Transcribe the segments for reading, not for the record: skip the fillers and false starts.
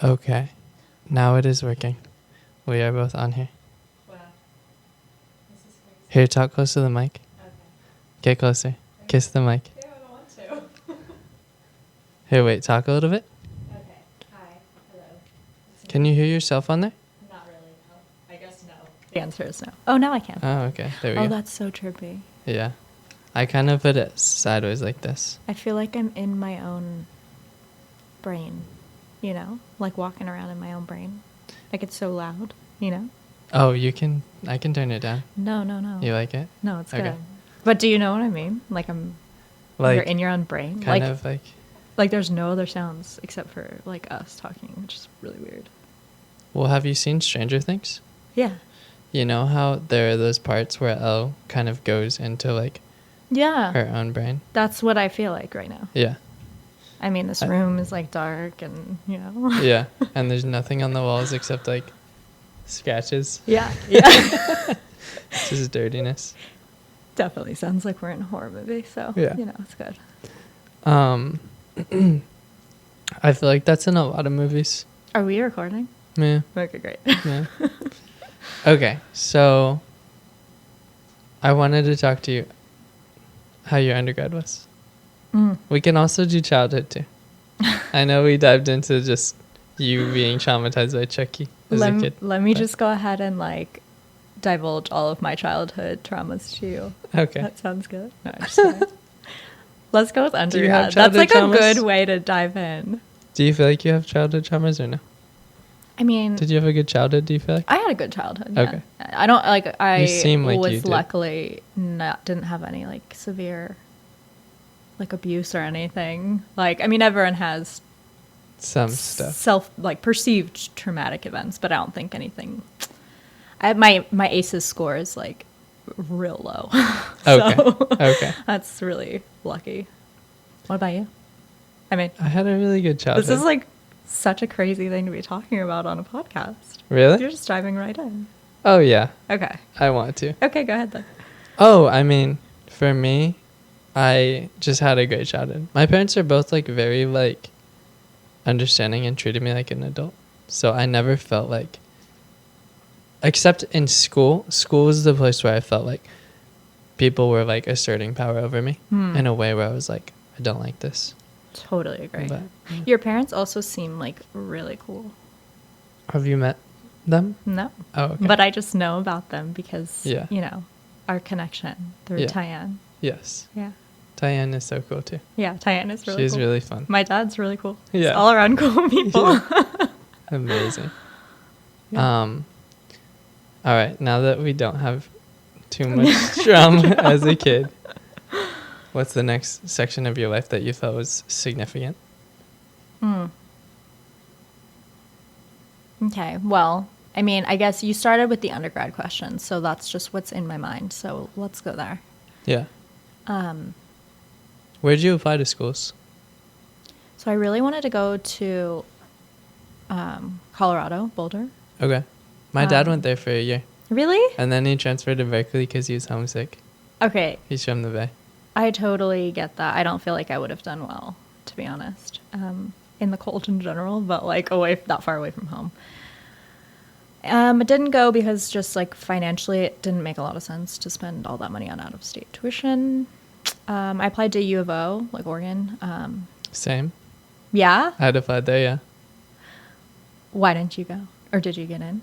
Okay. Now it is working. We are both on here. Wow. This is crazy. Here, talk close to the mic. Okay. Get closer. Okay. Kiss the mic. Yeah, I don't want to. Here, wait. Talk a little bit. Okay. Hi. Hello. Can you hear yourself on there? Not really, no. I guess no. The answer is no. Oh, now I can. Oh, okay. There we Oh, go. that's so trippy. Yeah. I kind of put it sideways like this. I feel like I'm in my own brain, you know? Like walking around in my own brain. Like it's so loud, you know? Oh, I can turn it down. No. You like it? No, it's Okay. good. But do you know what I mean? Like you're in your own brain. Kind of like. Like there's no other sounds except for like us talking, which is really weird. Well, have you seen Stranger Things? Yeah. You know how there are those parts where Elle kind of goes into like Yeah. her own brain? That's what I feel like right now. Yeah. I mean, this room is like dark and, you know. Yeah. And there's nothing on the walls except like scratches. Yeah. Just dirtiness. Definitely sounds like we're in a horror movie, so, Yeah. you know, it's good. I feel like that's in a lot of movies. Are we recording? Yeah. Okay, great. Yeah. Okay, so I wanted to talk to you how your undergrad was. We can also do childhood too. I know we dived into just you being traumatized by Chucky as a kid. Let me just go ahead and like divulge all of my childhood traumas to you. Okay. That sounds good. No, I'm just kidding. Let's go with you have undergrad. That's childhood like traumas? a good way to dive in. Do you feel like you have childhood traumas or no? I mean, Did you have a good childhood, do you feel like? I had a good childhood. Yeah. Okay. I don't like. I seem like was you did. luckily didn't have any like severe, like abuse or anything. Like I mean, everyone has Some stuff. self like perceived traumatic events, but I don't think anything. My ACEs score is like real low. Okay. So Okay. that's really lucky. What about you? I mean, I had a really good childhood. this is like such a crazy thing to be talking about on a podcast. Really? You're just diving right in. Oh, yeah. Okay. I want to. Okay, go ahead then. Oh, I mean, for me, I just had a great childhood. My parents are both like very like understanding and treated me like an adult. So I never felt like, except in school. School was the place where I felt like people were like asserting power over me in a way where I was like, I don't like this. Totally agree. But, Your parents also seem like really cool. have you met them? No. Oh, okay. But I just know about them because, Yeah. you know, our connection through Yeah. Tyann. Yes. Yeah. Tyann is so cool too. Yeah, Tyann is really She's cool. really fun. My dad's really cool. Yeah. It's all around cool people. Amazing. Yeah. All right. Now that we don't have too much trauma as a kid, what's the next section of your life that you felt was significant? Okay, well, I mean, I guess you started with the undergrad question, so that's just what's in my mind. So let's go there. Yeah. Where'd you apply to schools? So I really wanted to go to Colorado, Boulder. Okay. My dad went there for a year, Really? and then he transferred to Berkeley because he was homesick. Okay, He's from the Bay. I totally get that. I don't feel like I would have done well, to be honest, in the cold in general, but like that far away from home. It didn't go because just like financially, it didn't make a lot of sense to spend all that money on out-of-state tuition. I applied to U of O, like Oregon. Same. Yeah? I had applied there, yeah. Why didn't you go? Or did you get in?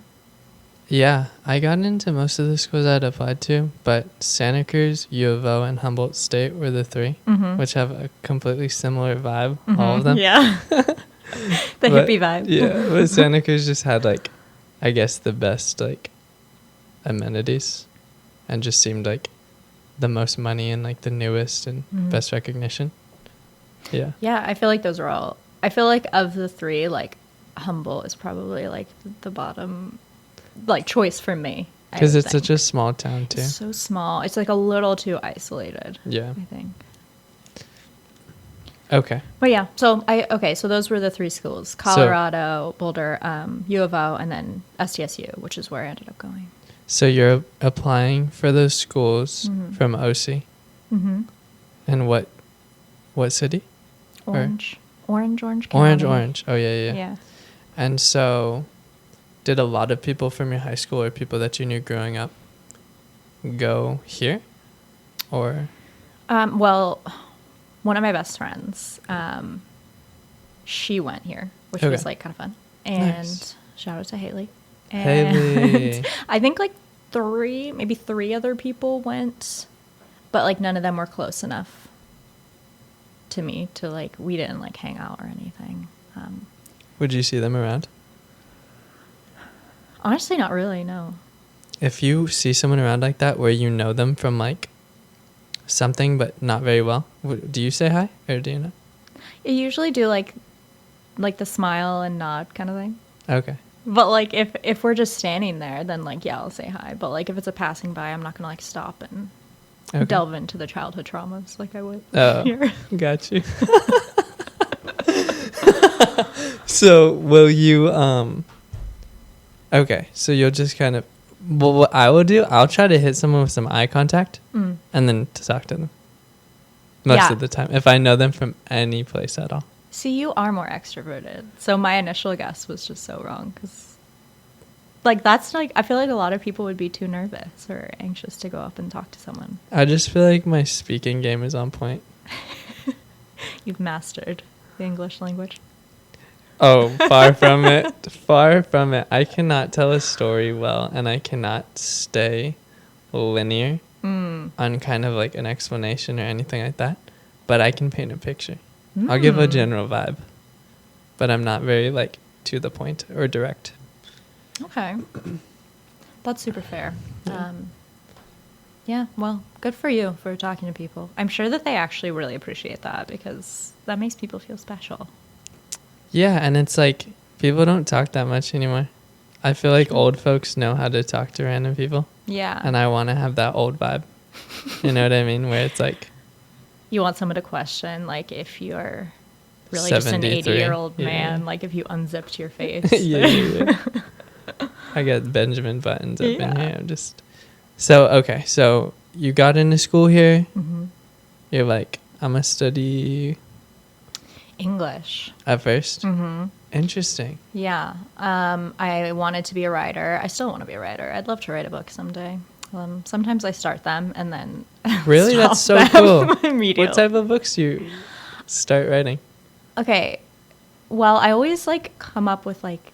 Yeah, I got into most of the schools I'd applied to, but Santa Cruz, U of O, and Humboldt State were the three, which have a completely similar vibe, all of them. Yeah. The But, hippie vibe. Yeah, but Santa Cruz just had, like, I guess the best, like, amenities and just seemed like the most money and, like, the newest and best recognition. Yeah. Yeah, I feel like those are all... I feel like of the three, like, Humboldt is probably, like, the bottom... like choice for me Because it's such a small town too. It's so small. It's like a little too isolated. Yeah. I think. Okay. But yeah, so those were the three schools: Colorado, Boulder, U of O, and then SDSU, which is where I ended up going. So you're applying for those schools from OC. Mm-hmm. And what city? Orange County. Orange. Oh yeah. Yeah. And so, did a lot of people from your high school or people that you knew growing up go here? Or? Well, one of my best friends, she went here, which was like kind of fun. And Nice. shout out to Haley. And Haley. I think like maybe three other people went, but like none of them were close enough to me to like, we didn't like hang out or anything. Would you see them around? Honestly, not really, no. If you see someone around like that where you know them from like something but not very well, do you say hi or do you not? I usually do like the smile and nod kind of thing. Okay. But like if we're just standing there, then like yeah, I'll say hi. But like if it's a passing by, I'm not gonna like stop and Okay. delve into the childhood traumas like I would Oh, here. got you. So will you okay, so you'll just kind of, well, what I will do, I'll try to hit someone with some eye contact and then to talk to them most Yeah. of the time if I know them from any place at all. See, you are more extroverted. So my initial guess was just so wrong because like that's like I feel like a lot of people would be too nervous or anxious to go up and talk to someone. I just feel like my speaking game is on point. You've mastered the English language. Oh, far from it. Far from it. I cannot tell a story well, and I cannot stay linear on kind of like an explanation or anything like that. But I can paint a picture. I'll give a general vibe, but I'm not very like to the point or direct. Okay. That's super fair. Yeah, well, good for you for talking to people. I'm sure that they actually really appreciate that because that makes people feel special. Yeah, and it's like people don't talk that much anymore. I feel like old folks know how to talk to random people, Yeah. and I want to have that old vibe. You know what I mean? Where it's like You want someone to question, like, if you're really just an 73. 80-year-old Yeah. man, like, if you unzipped your face. yeah. I got Benjamin Buttons up in Yeah. here. I'm just so you got into school here. Mhm. You're like, I'm gonna study English. at 1st. Mm-hmm. Interesting. Yeah. I wanted to be a writer. I still want to be a writer. I'd love to write a book someday. Sometimes I start them and then Really? That's so stop them cool. immediately. What type of books do you start writing? Okay. Well, I always like come up with like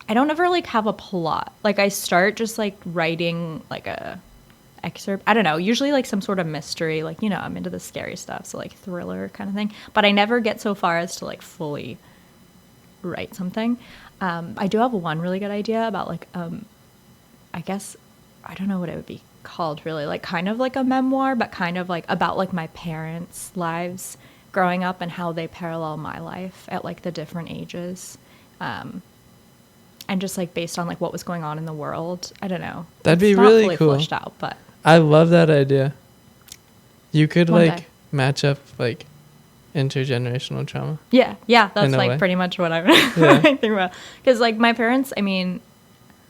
I don't ever like have a plot. Like I start just like writing like a excerpt. I don't know, usually like some sort of mystery, like, you know, I'm into the scary stuff, so like thriller kind of thing. But I never get so far as to like fully write something. I do have one really good idea about like I guess I don't know what it would be called really, like kind of like a memoir, but kind of like about like my parents' lives growing up and how they parallel my life at like the different ages. And just like based on like what was going on in the world. I don't know. That'd be It's not really fully cool. fleshed out, but I love that idea. You could One like day. match up like intergenerational trauma. yeah, that's In a like way. pretty much what I'm Yeah. thinking about. Because like my parents, I mean,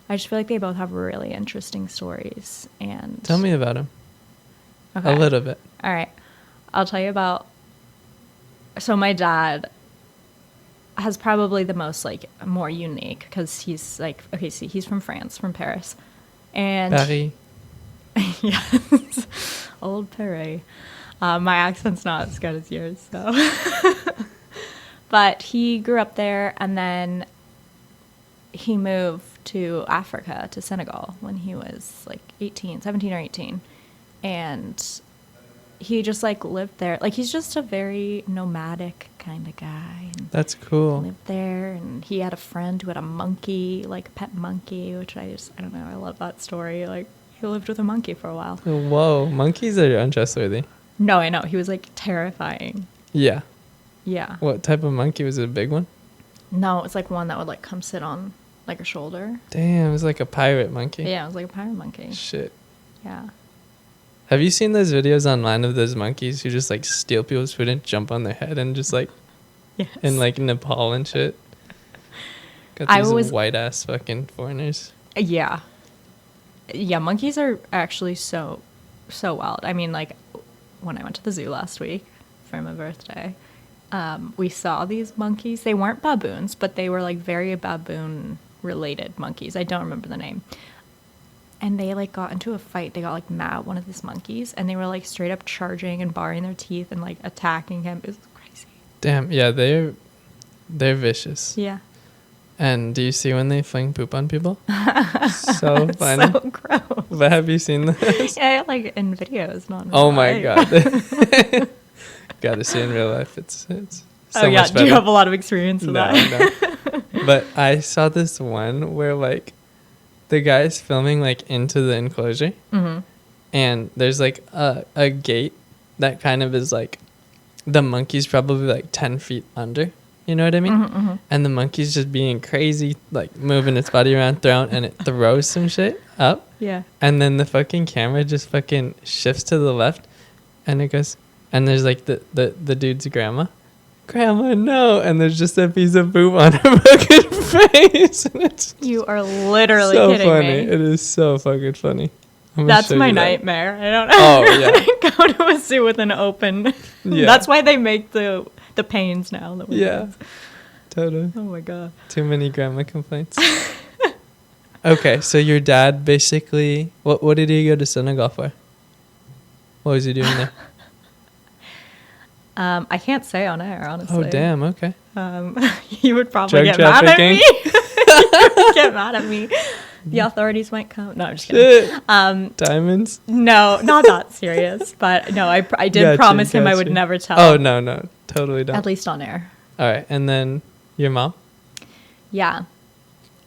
I just feel like they both have really interesting stories. And Tell me about them. Okay. A little bit. All right. I'll tell you about. So my dad has probably the most like more unique because he's like, okay, see, he's from France, from Paris. And Paris. yes, old Paris. My accent's not as good as yours, so. But he grew up there and then he moved to Africa, to Senegal, when he was like 17 or 18. And he just like lived there. Like he's just a very nomadic kind of guy. And That's cool. lived there and he had a friend who had a monkey, like a pet monkey, which I don't know, I love that story. Like he lived with a monkey for a while. Whoa, monkeys are untrustworthy. No, I know. He was like terrifying. Yeah. Yeah. What type of monkey? Was it a big one? No, it's like one that would like come sit on like a shoulder. Damn, it was like a pirate monkey. Yeah, it was like a pirate monkey. Shit. Yeah. Have you seen those videos online of those monkeys who just like steal people's food and jump on their head and just like Yes. in like Nepal and shit? Got I these was- white ass fucking foreigners. Yeah. Yeah, monkeys are actually so wild. I mean, like when I went to the zoo last week for my birthday, we saw these monkeys. They weren't baboons, but they were like very baboon related monkeys. I don't remember the name. And they like got into a fight. They got like mad, one of these monkeys, and they were like straight up charging and baring their teeth and like attacking him. It was crazy. Damn, yeah, they're vicious. Yeah. And do you see when they fling poop on people? So funny. So gross. But have you seen this? Yeah, like in videos, not in Oh real my life. god. Gotta see in real life. It's so Oh yeah, much do better. you have a lot of experience with that? No. But I saw this one where like the guy's filming like into the enclosure, and there's like a gate that kind of is like the monkey's probably like 10 feet under. You know what I mean? And the monkey's just being crazy, like moving its body around, throwing, and it throws some shit up. Yeah. And then the fucking camera just fucking shifts to the left, and it goes, and there's like the dude's grandma, no, and there's just a piece of poop on her fucking face. And it's You are literally so kidding funny. me. It is so fucking funny. I'm gonna That's show my you that. nightmare. I don't know. Oh, yeah. Go to a zoo with an open. Yeah. That's why they make the panes now. The Yeah, windows. totally. Oh my god. Too many grandma complaints. Okay, so your dad basically, what did he go to Senegal for? What was he doing there? I can't say on air, honestly. Oh, damn, okay. You would probably Drug get mad at trafficking? me. You would get mad at me. The authorities might come. No, I'm just kidding. Shit. Diamonds? No, not that serious. But no, I did Gotcha, promise him I would gotcha. never tell. Oh, no, totally don't. At least on air. All right, and then your mom? Yeah.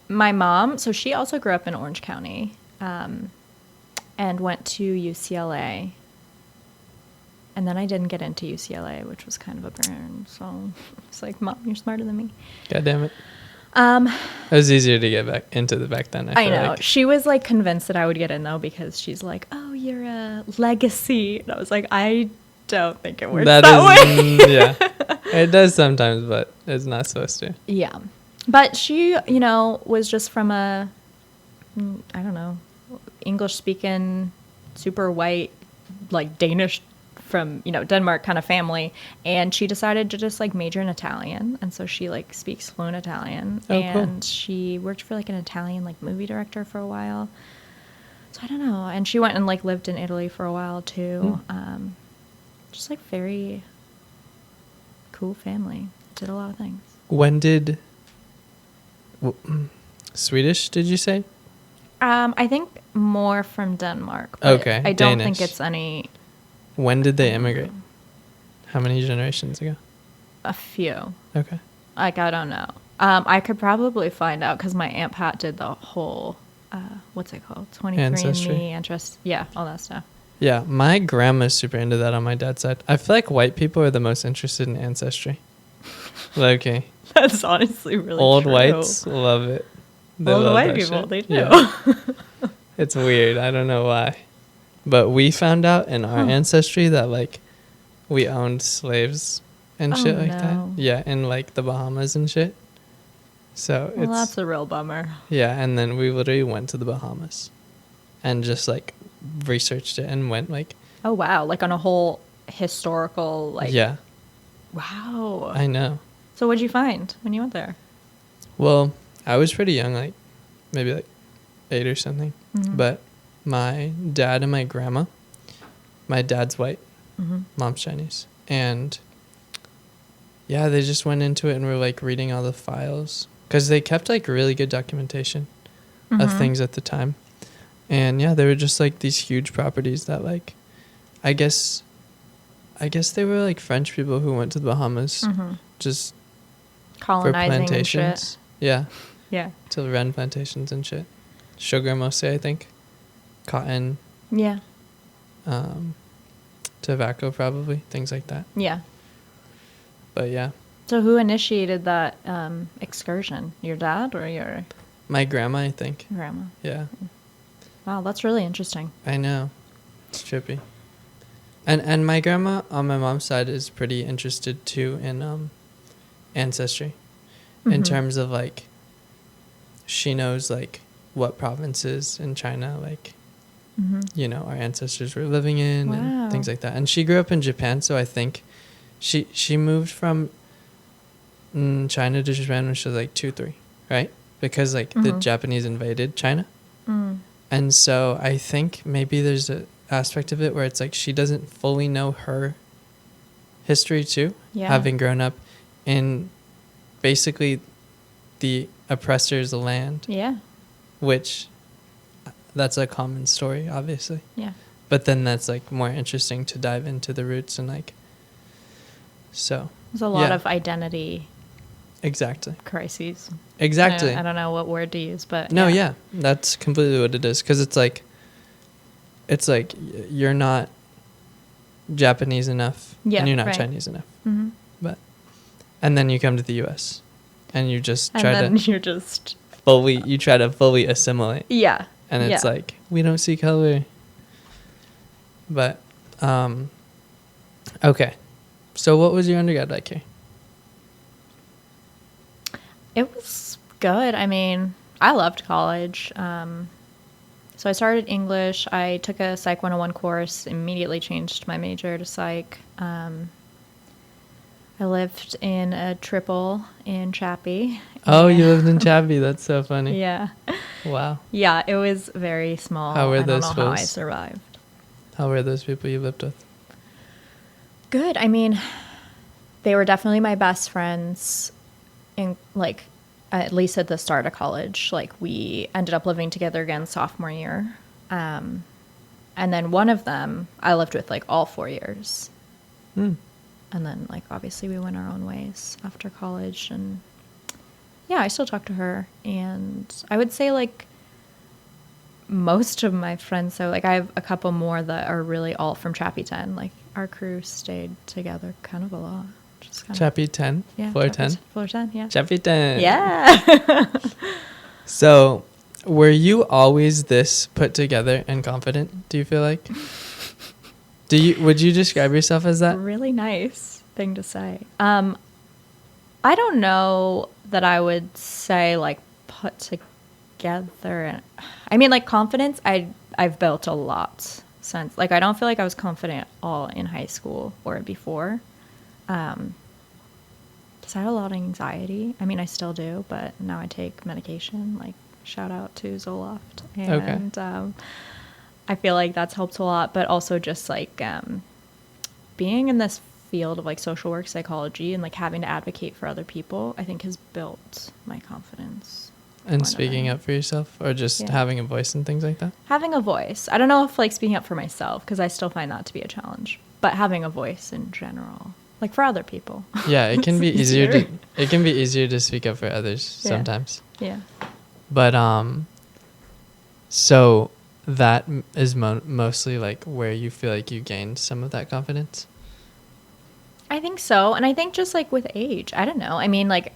My mom, so she also grew up in Orange County and went to UCLA. And then I didn't get into UCLA, which was kind of a burn. So it's like, Mom, you're smarter than me. God damn it. It was easier to get back into the back then. I feel know. Like. She was like convinced that I would get in though because she's like, oh, you're a legacy. And I was like, I don't think it works that way. Yeah. It does sometimes, but it's not supposed to. Yeah. But she, was just from a, I don't know, English speaking, super white, like Danish from, Denmark kind of family. And she decided to just like major in Italian. And so she like speaks fluent Italian. Oh, and cool. she worked for like an Italian like movie director for a while. So I don't know. And she went and like lived in Italy for a while too. Just like very cool family. Did a lot of things. When did Swedish, did you say? I think more from Denmark. But Okay, I don't Danish. think it's any. When did they immigrate? How many generations ago? A few. Okay. Like, I don't know. I could probably find out because my Aunt Pat did the whole, what's it called? 23andMe, Ancestry. yeah, all that stuff. Yeah, my grandma's super into that on my dad's side. I feel like white people are the most interested in ancestry. Okay. That's honestly really Old true. whites love it. They Old love white that people, shit. they do. Yeah. It's weird. I don't know why. But we found out in our ancestry that, like, we owned slaves and shit like that. no. Yeah, in, like, the Bahamas and shit. So Well, it's... that's a real bummer. Yeah, and then we literally went to the Bahamas and just, like, researched it and went, like... Oh, wow. Like on a whole historical, like. Yeah, Wow. I know. So what'd you find when you went there? Well, I was pretty young, like, maybe, like, 8 or something. But my dad and my grandma, my dad's white, mom's Chinese. And, yeah, they just went into it and were, like, reading all the files. Because they kept, like, really good documentation of things at the time. And, yeah, they were just, like, these huge properties that, like, I guess they were, like, French people who went to the Bahamas just for Colonizing and plantations. shit. Yeah, Yeah. to run plantations and shit. Sugar mostly, I think. Cotton, Yeah. tobacco probably, things like that. Yeah. But yeah, So who initiated that excursion? Your dad or your my grandma, I think. grandma? Yeah, Wow, that's really interesting. I know. It's trippy. And my grandma on my mom's side is pretty interested too in ancestry, in terms of like, she knows like what provinces in China like, our ancestors were living in Wow. and things like that. And she grew up in Japan, so I think she moved from China to Japan when she was like 2-3, right? Because like the Japanese invaded China. And so I think maybe there's a aspect of it where it's like she doesn't fully know her history too, having grown up in basically the oppressor's land. Yeah. Which that's a common story, obviously. Yeah. But then that's like more interesting to dive into the roots and like, so. There's a lot of identity. Exactly. Crises. Exactly. I don't know what word to use, but. No, yeah. That's completely what it is. Because it's like you're not Japanese enough. And you're not Chinese enough. Mm-hmm. And then you come to the U.S. and you just try you try to fully assimilate. Yeah. And it's like, we don't see color. But, okay. So what was your undergrad like here? It was good. I mean, I loved college. So I started English. I took a Psych 101 course, immediately changed my major to Psych. I lived in a triple in Chappie. Oh, you lived in Chappie. That's so funny. Yeah. Wow. Yeah, it was very small. How were those I don't know how I fools? survived. How were those people you lived with? Good. I mean, they were definitely my best friends. In like, at least at the start of college, like we ended up living together again sophomore year. And then one of them I lived with like all 4 years. And then like obviously we went our own ways after college, and yeah, I still talk to her. And I would say like most of my friends, so like I have a couple more that are really all from Chappie 10. Like our crew stayed together kind of a lot. Chappie 10? Yeah. Floor 10? Floor 10, yeah. Chappie 10. Yeah. So, were you always this put together and confident, do you feel like? Would you describe yourself as that? Really nice thing to say. I don't know that I would say like put together. I mean, like confidence, I've built a lot since. Like I don't feel like I was confident at all in high school or before. Because I had a lot of anxiety. I mean, I still do, but now I take medication. Like shout out to Zoloft. And I feel like that's helped a lot, but also just like being in this field of like social work psychology and like having to advocate for other people, I think has built my confidence. And speaking up for yourself, or just having a voice and things like that? Having a voice. I don't know if like speaking up for myself, because I still find that to be a challenge, but having a voice in general, like for other people. Yeah, it can be easier to speak up for others sometimes. Yeah. But so that is mostly like where you feel like you gained some of that confidence? I think so. And I think just like with age, I don't know. I mean, like,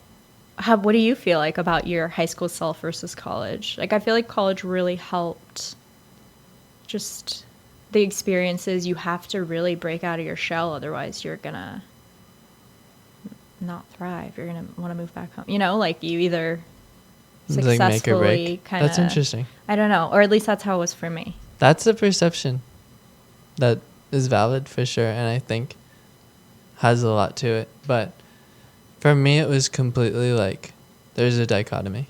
what do you feel like about your high school self versus college? Like, I feel like college really helped just the experiences. You have to really break out of your shell. Otherwise, you're going to not thrive. You're going to want to move back home. You know, like you either successfully kind of. That's interesting. I don't know. Or at least that's how it was for me. That's a perception that is valid for sure. And I think has a lot to it. But for me, it was completely like there's a dichotomy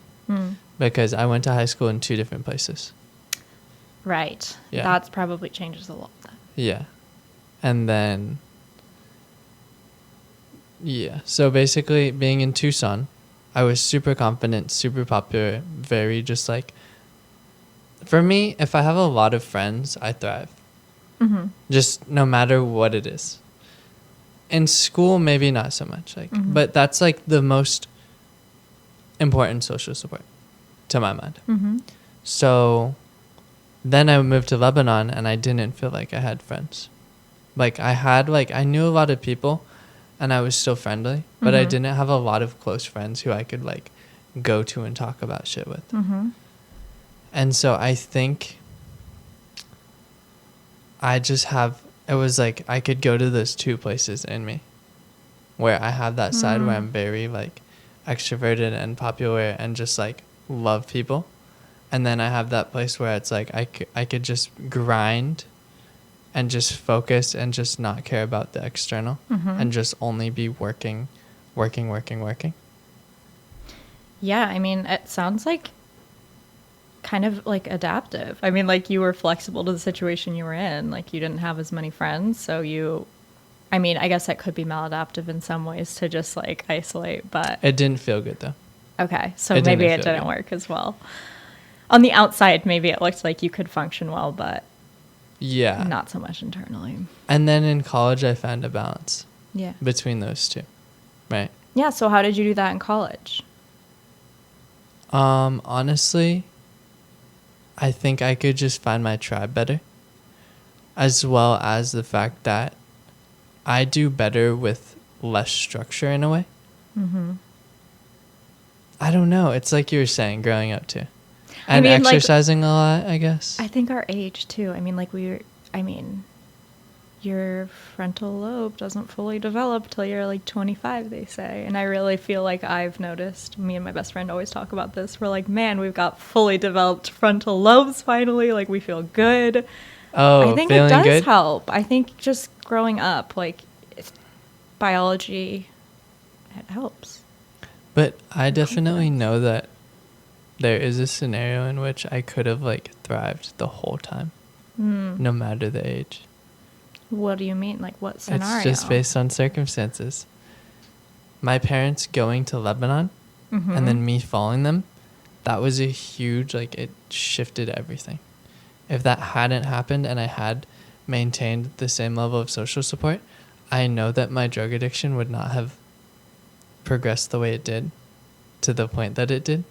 because I went to high school in 2 different places. Right. Yeah. That probably changes a lot then. Yeah. And then, so basically being in Tucson, I was super confident, super popular, very just like, for me, if I have a lot of friends, I thrive. Mm-hmm. Just no matter what it is. In school, maybe not so much, like, but that's like the most important social support, to my mind. Mm-hmm. So, then I moved to Lebanon, and I didn't feel like I had friends. Like I knew a lot of people, and I was still friendly, but I didn't have a lot of close friends who I could like go to and talk about shit with. Mm-hmm. And so I think I just have. It was like I could go to those 2 places in me where I have that side where I'm very like extroverted and popular and just like love people. And then I have that place where it's like I could just grind and just focus and just not care about the external and just only be working. Yeah, I mean, it sounds like kind of like adaptive. I mean, like you were flexible to the situation you were in. Like you didn't have as many friends, so I mean, I guess that could be maladaptive in some ways to just like isolate, but It didn't feel good though. okay, so It maybe didn't it feel didn't good. work as well. On the outside, maybe it looked like you could function well, but Yeah. not so much internally. And then in college, I found a balance Yeah. between those two, right? Yeah, so how did you do that in college? Honestly, I think I could just find my tribe better, as well as the fact that I do better with less structure in a way. Mm-hmm. I don't know. It's like you were saying, growing up too. I And mean, like- exercising a lot, I guess. I think our age too. I mean, like your frontal lobe doesn't fully develop till you're like 25, they say. And I really feel like I've noticed, me and my best friend always talk about this. We're like, man, we've got fully developed frontal lobes finally. Like we feel good. Oh, I think it feeling does good? help. I think just growing up, like biology, it helps. But I definitely know that there is a scenario in which I could have like thrived the whole time, no matter the age. What do you mean? Like what scenario? It's just based on circumstances. My parents going to Lebanon and then me following them, that was a huge, like, it shifted everything. If that hadn't happened and I had maintained the same level of social support, I know that my drug addiction would not have progressed the way it did to the point that it did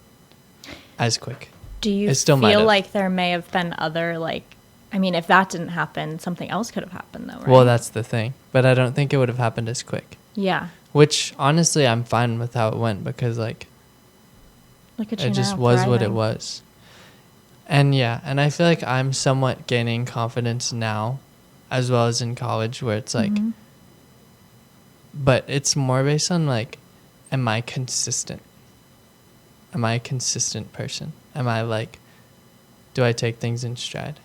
as quick. Do you It still might feel have. like there may have been other, like, I mean, if that didn't happen, something else could have happened, though, right? Well, that's the thing. But I don't think it would have happened as quick. Yeah. Which, honestly, I'm fine with how it went because, like, Look at you it just now, was what it thriving. was. And yeah, and I feel like I'm somewhat gaining confidence now as well as in college where it's like, Mhm. but it's more based on like, am I consistent? Am I a consistent person? Am I like, do I take things in stride?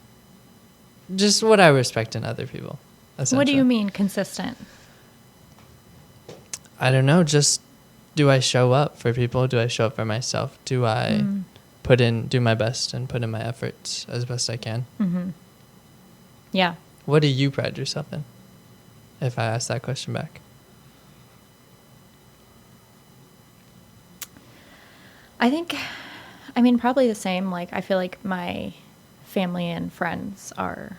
Just what I respect in other people. What do essentially. you mean consistent? I don't know. Just do I show up for people? Do I show up for myself? Do I do my best and put in my efforts as best I can? Mm-hmm. Yeah. What do you pride yourself in? If I ask that question back. I mean, probably the same. Like, I feel like my family and friends are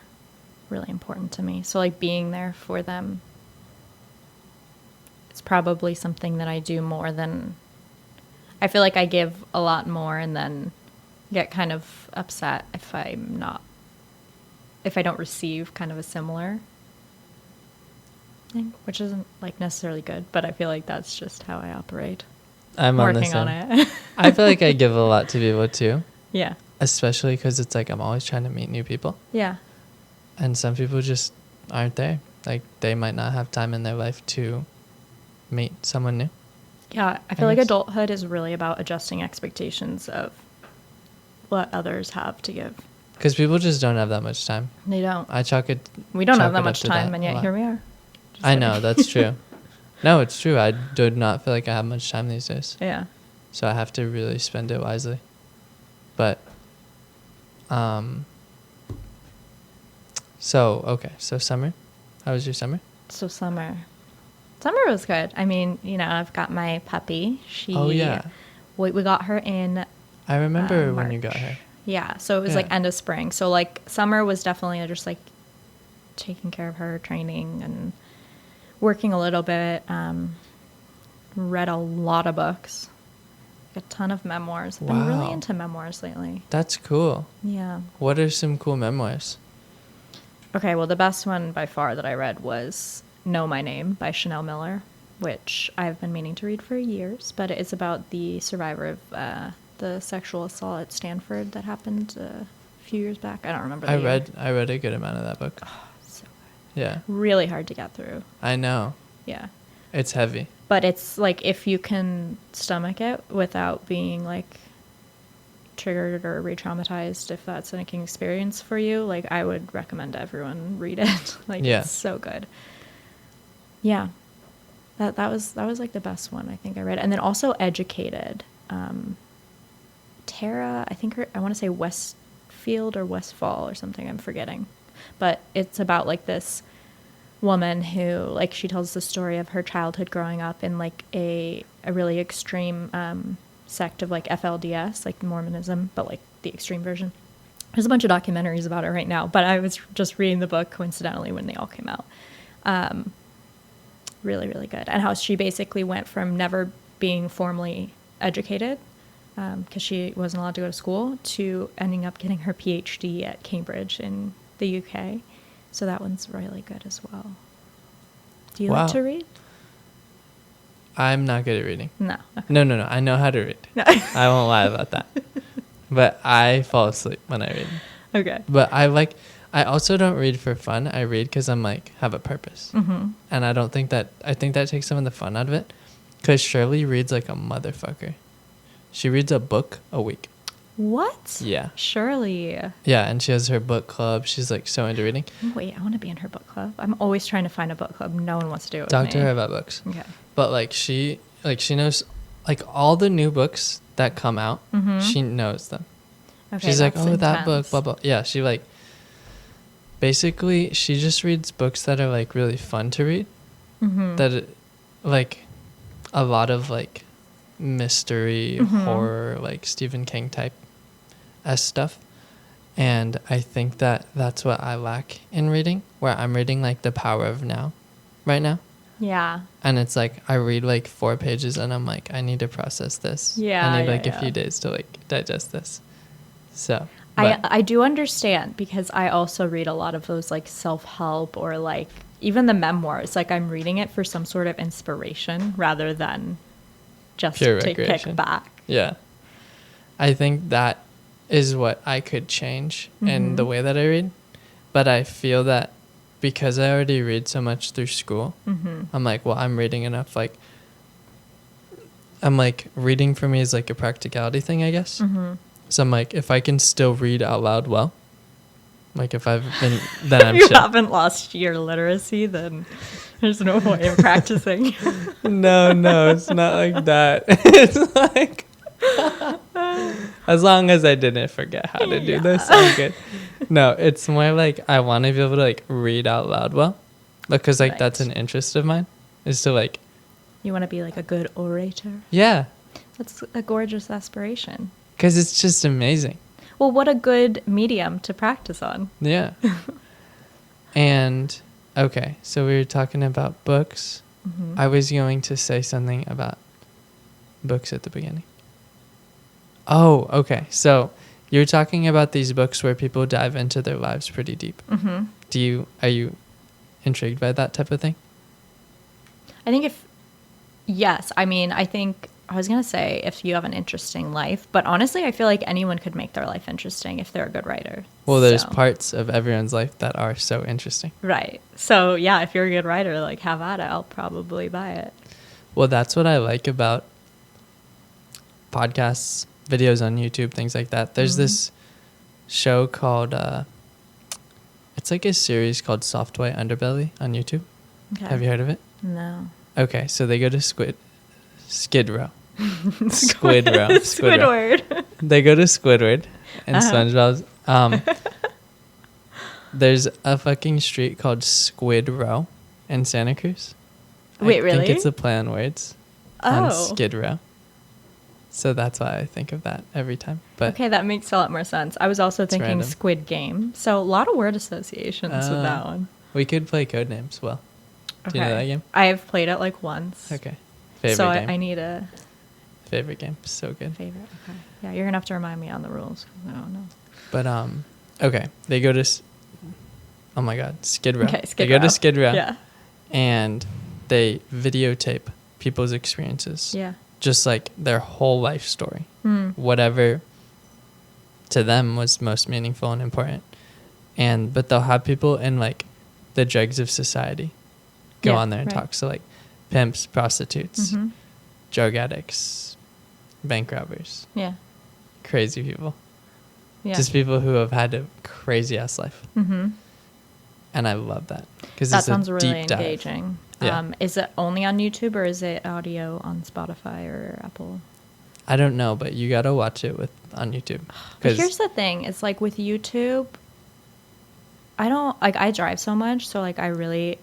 really important to me. So, like, being there for them, it's probably something that I do more than. I feel like I give a lot more and then get kind of upset if I don't receive kind of a similar thing, which isn't like necessarily good, but I feel like that's just how I operate. I'm on the Working same. on it. I feel like I give a lot to people too, Yeah. especially because it's like I'm always trying to meet new people. Yeah. And some people just aren't there. Like they might not have time in their life to meet someone new. Yeah, I feel like guess. adulthood is really about adjusting expectations of what others have to give. Because people just don't have that much time. They don't. I chalk it. We don't chalk have that it up much to time, that and a yet lot. here we are. Just I like- know, that's true. No, it's true. I do not feel like I have much time these days. Yeah. So I have to really spend it wisely. But, so summer. How was your summer? So summer was good. I mean, I've got my puppy. Oh, yeah. We got her in. I remember when you got March. her. Yeah, so it was like Yeah. end of spring. So like summer was definitely just like taking care of her, training and working a little bit. Read a lot of books, like a ton of memoirs. I've been really Wow. into memoirs lately. That's cool. Yeah. What are some cool memoirs? Okay, well, the best one by far that I read was Know My Name by Chanel Miller, which I've been meaning to read for years, but it is about the survivor of the sexual assault at Stanford that happened a few years back. I don't remember the year. I read a good amount of that book. So Yeah. really hard to get through. I know. Yeah. It's heavy. But it's like if you can stomach it without being like triggered or re-traumatized, if that's an experience for you, like I would recommend everyone read it. Like Yeah. it's so good. Yeah. That was like the best one I think I read. And then also Educated. Tara, I want to say Westfield or Westfall or something, I'm forgetting. But it's about like this woman who, like, she tells the story of her childhood growing up in like a really extreme sect of like FLDS, like Mormonism, but like the extreme version. There's a bunch of documentaries about it right now, but I was just reading the book coincidentally when they all came out. Really, really good. And how she basically went from never being formally educated, because she wasn't allowed to go to school, to ending up getting her PhD at Cambridge in the UK. So that one's really good as well. Do you like to read? I'm not good at reading. No. Okay. No. I know how to read. No. I won't lie about that. But I fall asleep when I read. Okay. But I also don't read for fun. I read because I'm like, have a purpose. Mm-hmm. And I think that takes some of the fun out of it. Because Shirley reads like a motherfucker. She reads a book a week. What? Yeah. Shirley. Yeah, and she has her book club. She's like so into reading. Wait, I want to be in her book club. I'm always trying to find a book club. No one wants to do it Talk with to me. her about books. Okay. But like she knows like all the new books that come out. Mm-hmm. She knows them. Okay, she's like, that's oh, that intense. book, blah blah. Yeah, she like basically she just reads books that are like really fun to read. Mm-hmm. That like a lot of like mystery, horror, like Stephen King type stuff. And I think that's what I lack in reading, where I'm reading like The Power of Now right now. Yeah. And it's like I read like 4 pages and I'm like, I need to process this. Yeah. I need like a few days to like digest this. So I do understand, because I also read a lot of those like self-help or like even the memoirs. Like I'm reading it for some sort of inspiration rather than just pure to recreation. kick back. Yeah. I think that is what I could change in the way that I read. But I feel that because I already read so much through school, I'm like, well, I'm reading enough. Like, I'm like, reading for me is like a practicality thing, I guess. So I'm like, if I can still read out loud well, like if I've been, then I'm you chill. haven't lost your literacy, then there's no point in practicing. No, it's not like that. It's like, as long as I didn't forget how to do this, I'm good. No, it's more like I want to be able to like read out loud well, because like that's an interest of mine, is to like. You want to be like a good orator? Yeah. That's a gorgeous aspiration. Because it's just amazing. Well, what a good medium to practice on. Yeah. And, okay, so we were talking about books. I was going to say something about books at the beginning. Oh, okay. So you're talking about these books where people dive into their lives pretty deep. Are you intrigued by that type of thing? I think yes. I mean, I was going to say if you have an interesting life, but honestly, I feel like anyone could make their life interesting if they're a good writer. Well, there's parts of everyone's life that are so interesting. Right. So yeah, if you're a good writer, like have at it. I'll probably buy it. Well, that's what I like about podcasts, videos on YouTube, things like that. There's this show called, it's like a series called Software Underbelly on YouTube. Okay. Have you heard of it? No. Okay, so they go to Skid Row. Squidward. They go to Squidward and SpongeBob's. There's a fucking street called Squid Row in Santa Cruz. Wait, really? I think it's a play on words on Skid Row. So that's why I think of that every time. But okay, that makes a lot more sense. I was also thinking random. Squid Game. So a lot of word associations with that one. We could play Codenames. Well, do you know that game? I have played it like once. Okay. Favorite game? I need a favorite game. So good. Favorite. Okay. Yeah, you're gonna have to remind me on the rules. I don't know. But okay, they go to. Oh my God, Skid Row. Okay, Skid Row. They go to Skid Row. Yeah. And they videotape people's experiences. Yeah. Just like their whole life story. Whatever to them was most meaningful and important. But they'll have people in like the dregs of society go on there and talk. So like pimps, prostitutes, drug addicts, bank robbers. Yeah. crazy people. Yeah. Just people who have had a crazy ass life. Mm-hmm. And I love that. Because That it's sounds a really deep dive. engaging. Yeah. Is it only on YouTube or is it audio on Spotify or Apple? I don't know, but you got to watch it on YouTube. But here's the thing. It's like with YouTube, I drive so much. So like I really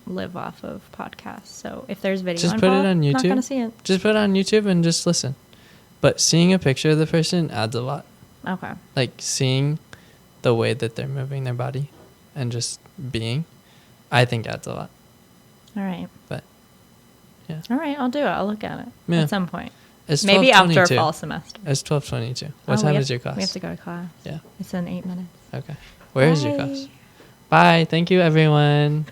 live off of podcasts. So if there's video just put it on YouTube. I'm not going to see it. Just put it on YouTube and just listen. But seeing a picture of the person adds a lot. Okay. Like seeing the way that they're moving their body and just being, I think adds a lot. All right. But yeah. All right. I'll do it. I'll look at it at some point. It's Maybe after 12:22. fall semester. It's 12:22. What time is your class? We have to go to class. Yeah. It's in 8 minutes. Okay. Where is your Bye. class? Bye. Thank you, everyone.